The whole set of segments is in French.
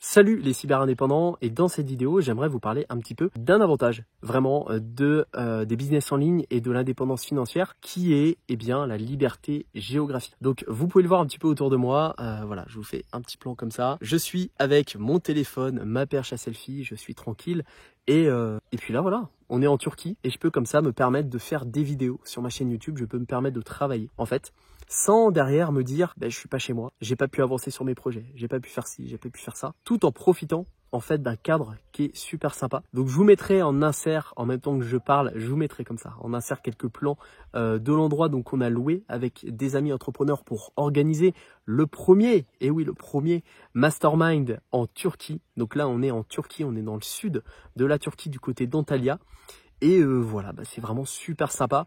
Salut les cyber-indépendants, et dans cette vidéo, j'aimerais vous parler un petit peu d'un avantage vraiment des business en ligne et de l'indépendance financière qui est la liberté géographique. Donc vous pouvez le voir un petit peu autour de moi, voilà, je vous fais un petit plan comme ça. Je suis avec mon téléphone, ma perche à selfie, je suis tranquille et puis là voilà, on est en Turquie et je peux comme ça me permettre de faire des vidéos sur ma chaîne YouTube, je peux me permettre de travailler en fait sans derrière me dire je suis pas chez moi, j'ai pas pu avancer sur mes projets, j'ai pas pu faire ci, j'ai pas pu faire ça, tout en profitant en fait d'un cadre qui est super sympa. Donc je vous mettrai en insert, en même temps que je parle, je vous mettrai comme ça, en insert quelques plans de l'endroit donc qu'on a loué avec des amis entrepreneurs pour organiser le premier, et oui le premier mastermind en Turquie. Donc là on est en Turquie, on est dans le sud de la Turquie du côté d'Antalya. Et voilà, c'est vraiment super sympa.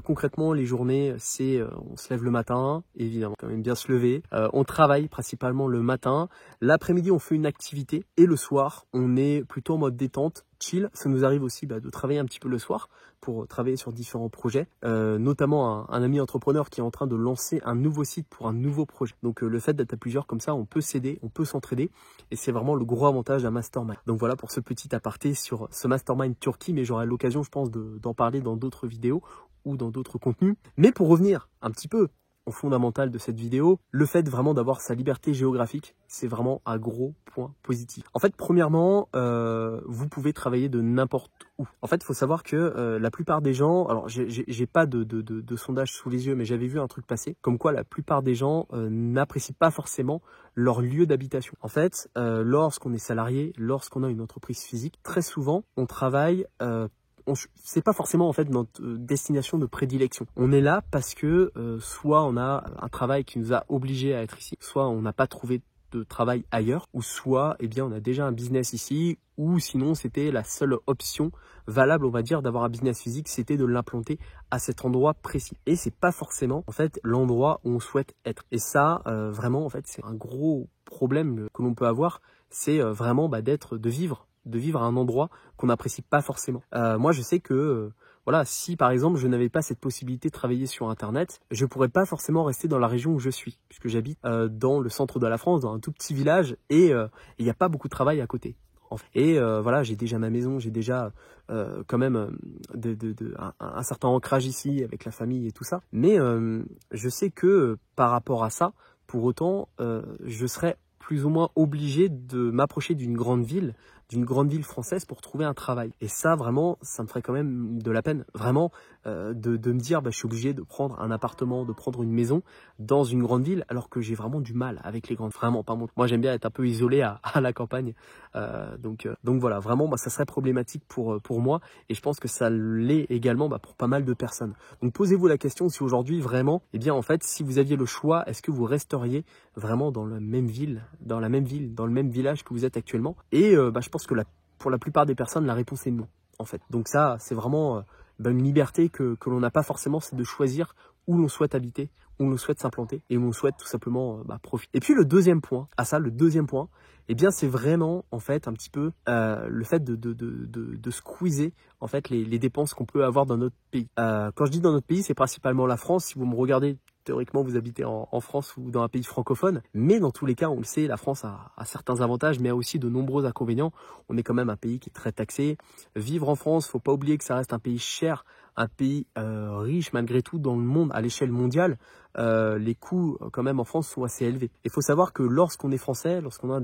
Concrètement, les journées, c'est on se lève le matin, évidemment, quand même bien se lever. On travaille principalement le matin. L'après-midi, on fait une activité. Et le soir, on est plutôt en mode détente, chill. Ça nous arrive aussi de travailler un petit peu le soir pour travailler sur différents projets. Notamment un ami entrepreneur qui est en train de lancer un nouveau site pour un nouveau projet. Donc le fait d'être à plusieurs comme ça, on peut s'aider, on peut s'entraider. Et c'est vraiment le gros avantage d'un mastermind. Donc voilà pour ce petit aparté sur ce mastermind Turquie, mais j'aurai l'occasion, je pense, d'en parler dans d'autres vidéos ou dans d'autres contenus. Mais pour revenir un petit peu au fondamental de cette vidéo, le fait vraiment d'avoir sa liberté géographique, c'est vraiment un gros point positif. En fait, premièrement, vous pouvez travailler de n'importe où. En fait, il faut savoir que la plupart des gens, alors j'ai pas de sondage sous les yeux, mais j'avais vu un truc passer, comme quoi la plupart des gens n'apprécient pas forcément leur lieu d'habitation. En fait, lorsqu'on est salarié, lorsqu'on a une entreprise physique, très souvent, on travaille c'est pas forcément en fait notre destination de prédilection. On est là parce que soit on a un travail qui nous a obligés à être ici, soit on n'a pas trouvé de travail ailleurs, ou soit on a déjà un business ici, ou sinon c'était la seule option valable, on va dire, d'avoir un business physique, c'était de l'implanter à cet endroit précis. Et c'est pas forcément en fait l'endroit où on souhaite être. Et ça, vraiment en fait, c'est un gros problème que l'on peut avoir, c'est vraiment de vivre à un endroit qu'on n'apprécie pas forcément. Moi, je sais que voilà, si par exemple je n'avais pas cette possibilité de travailler sur Internet, je ne pourrais pas forcément rester dans la région où je suis, puisque j'habite dans le centre de la France, dans un tout petit village, et il n'y a pas beaucoup de travail à côté. Et voilà, j'ai déjà ma maison, j'ai déjà quand même un certain ancrage ici avec la famille et tout ça. Mais je sais que par rapport à ça, pour autant, je serais plus ou moins obligé de m'approcher d'une grande ville française pour trouver un travail. Et ça, vraiment, ça me ferait quand même de la peine, vraiment, de me dire, je suis obligé de prendre un appartement, de prendre une maison dans une grande ville, alors que j'ai vraiment du mal avec les grandes. Vraiment, pas moi. Moi, j'aime bien être un peu isolé à la campagne. Donc voilà, vraiment, ça serait problématique pour moi, et je pense que ça l'est également pour pas mal de personnes. Donc posez-vous la question si aujourd'hui, vraiment, en fait, si vous aviez le choix, est-ce que vous resteriez vraiment dans la même ville, dans le même village que vous êtes actuellement? Et je pense que pour la plupart des personnes, la réponse est non, en fait. Donc ça, c'est vraiment une liberté que l'on n'a pas forcément, c'est de choisir où l'on souhaite habiter, où l'on souhaite s'implanter et où l'on souhaite tout simplement profiter. Et puis le deuxième point, c'est vraiment en fait un petit peu le fait de squeezer en fait les dépenses qu'on peut avoir dans notre pays. Quand je dis dans notre pays, c'est principalement la France. Si vous me regardez, théoriquement, vous habitez en France ou dans un pays francophone. Mais dans tous les cas, on le sait, la France a certains avantages, mais a aussi de nombreux inconvénients. On est quand même un pays qui est très taxé. Vivre en France, faut pas oublier que ça reste un pays cher, un pays riche malgré tout dans le monde, à l'échelle mondiale. Les coûts quand même en France sont assez élevés. Il faut savoir que lorsqu'on est français, lorsqu'on a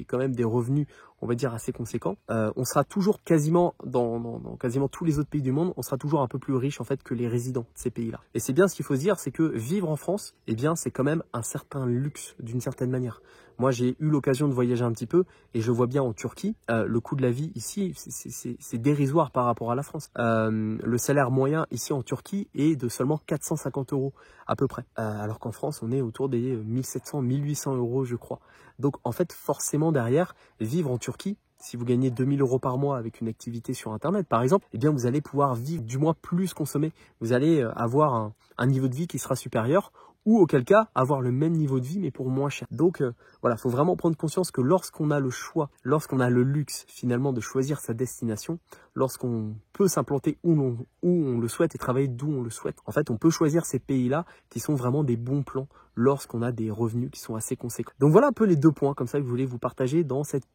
quand même des revenus, on va dire assez conséquents, on sera toujours quasiment dans quasiment tous les autres pays du monde, on sera toujours un peu plus riche en fait que les résidents de ces pays-là. Et c'est bien ce qu'il faut se dire, c'est que vivre en France, c'est quand même un certain luxe d'une certaine manière. Moi, j'ai eu l'occasion de voyager un petit peu et je vois bien en Turquie, le coût de la vie ici, c'est dérisoire par rapport à la France. Le salaire moyen ici en Turquie est de seulement 450 € à peu près. Alors qu'en France, on est autour des 1700, 1800 € je crois. Donc en fait, forcément derrière, vivre en Turquie, si vous gagnez 2000 € par mois avec une activité sur Internet, par exemple, vous allez pouvoir vivre, du moins plus consommer. Vous allez avoir un niveau de vie qui sera supérieur, ou auquel cas, avoir le même niveau de vie, mais pour moins cher. Donc voilà, il faut vraiment prendre conscience que lorsqu'on a le choix, lorsqu'on a le luxe finalement de choisir sa destination, lorsqu'on peut s'implanter où on le souhaite et travailler d'où on le souhaite, en fait, on peut choisir ces pays-là qui sont vraiment des bons plans lorsqu'on a des revenus qui sont assez conséquents. Donc voilà un peu les 2 points comme ça que je voulais vous partager dans cette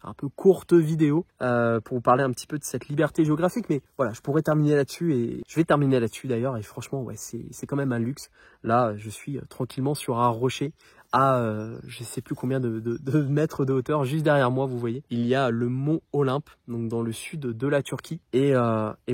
un peu courte vidéo pour vous parler un petit peu de cette liberté géographique. Mais voilà, je pourrais terminer là-dessus et je vais terminer là-dessus d'ailleurs. Et franchement, ouais, c'est quand même un luxe. Là, je suis tranquillement sur un rocher à je sais plus combien de mètres de hauteur. Juste derrière moi, vous voyez, il y a le mont Olympe, donc dans le sud de la Turquie. Et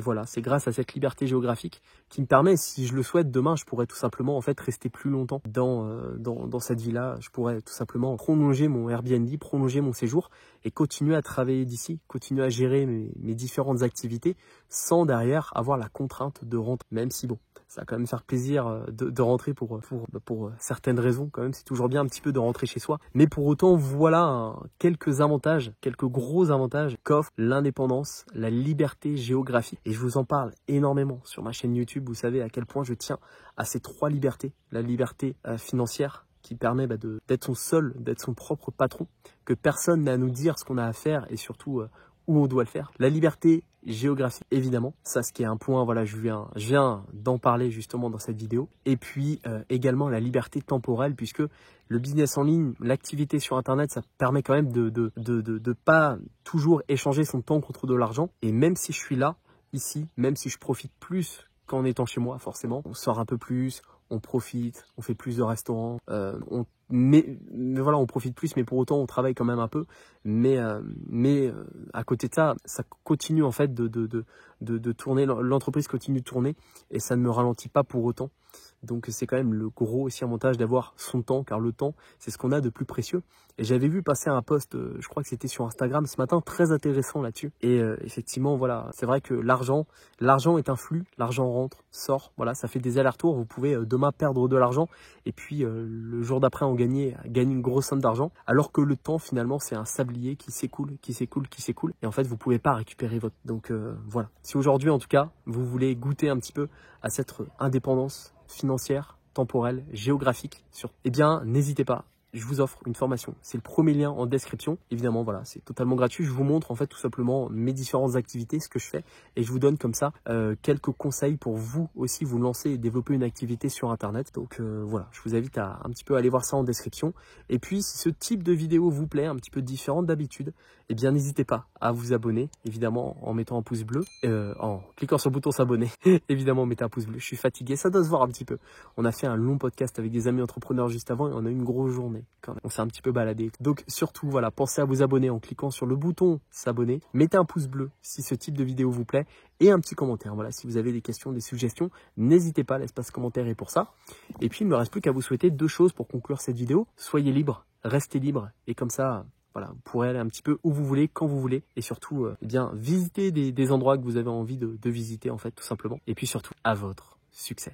voilà, c'est grâce à cette liberté géographique qui me permet, si je le souhaite, demain, je pourrais tout simplement en fait rester plus longtemps dans cette ville-là. Je pourrais tout simplement prolonger mon Airbnb, prolonger mon séjour et continuer à travailler d'ici, continuer à gérer mes différentes activités sans derrière avoir la contrainte de rentrer. Même si bon, ça va quand même faire plaisir de rentrer pour certaines raisons quand même. C'est toujours bien un petit peu de rentrer chez soi. Mais pour autant, voilà quelques avantages, quelques gros avantages qu'offre l'indépendance, la liberté géographique. Et je vous en parle énormément sur ma chaîne YouTube. Vous savez à quel point je tiens à ces 3 libertés. La liberté financière, qui permet d'être son propre patron, que personne n'a à nous dire ce qu'on a à faire et surtout où on doit le faire. La liberté géographique, évidemment, ça ce qui est un point, voilà, je viens d'en parler justement dans cette vidéo. Et puis également la liberté temporelle, puisque le business en ligne, l'activité sur Internet, ça permet quand même de pas toujours échanger son temps contre de l'argent. Et même si je suis là, ici, même si je profite plus qu'en étant chez moi, forcément, on sort un peu plus, on profite, on fait plus de restaurants, mais voilà, on profite plus, mais pour autant on travaille quand même un peu. Mais à côté de ça, ça continue en fait de tourner, l'entreprise continue de tourner et ça ne me ralentit pas pour autant. Donc c'est quand même le gros aussi avantage d'avoir son temps, car le temps, c'est ce qu'on a de plus précieux. Et j'avais vu passer un post, je crois que c'était sur Instagram ce matin, très intéressant là-dessus. Et effectivement, voilà, c'est vrai que l'argent est un flux, l'argent rentre, sort, voilà, ça fait des allers-retours. Vous pouvez demain perdre de l'argent et puis le jour d'après en gagner une grosse somme d'argent. Alors que le temps, finalement, c'est un sablier qui s'écoule, qui s'écoule, qui s'écoule. Et en fait, vous pouvez pas récupérer votre... Donc voilà. Si aujourd'hui, en tout cas, vous voulez goûter un petit peu à cette indépendance financière, temporelle, géographique, eh bien, n'hésitez pas. Je vous offre une formation. C'est le premier lien en description. Évidemment, voilà, c'est totalement gratuit. Je vous montre en fait tout simplement mes différentes activités, ce que je fais. Et je vous donne comme ça quelques conseils pour vous aussi vous lancer et développer une activité sur Internet. Donc voilà, je vous invite à un petit peu aller voir ça en description. Et puis, si ce type de vidéo vous plaît, un petit peu différente d'habitude, eh bien, n'hésitez pas à vous abonner, évidemment, en mettant un pouce bleu, en cliquant sur le bouton s'abonner. Évidemment, mettez un pouce bleu. Je suis fatigué, ça doit se voir un petit peu. On a fait un long podcast avec des amis entrepreneurs juste avant et on a eu une grosse journée. Quand même. On s'est un petit peu baladé. Donc surtout, voilà, pensez à vous abonner en cliquant sur le bouton s'abonner. Mettez un pouce bleu si ce type de vidéo vous plaît et un petit commentaire. Voilà, si vous avez des questions, des suggestions, n'hésitez pas, l'espace commentaire est pour ça. Et puis, il ne me reste plus qu'à vous souhaiter 2 choses pour conclure cette vidéo. Soyez libre, restez libre et comme ça, voilà, vous pourrez aller un petit peu où vous voulez, quand vous voulez et surtout, eh bien, visiter des endroits que vous avez envie de visiter en fait, tout simplement. Et puis surtout, à votre succès.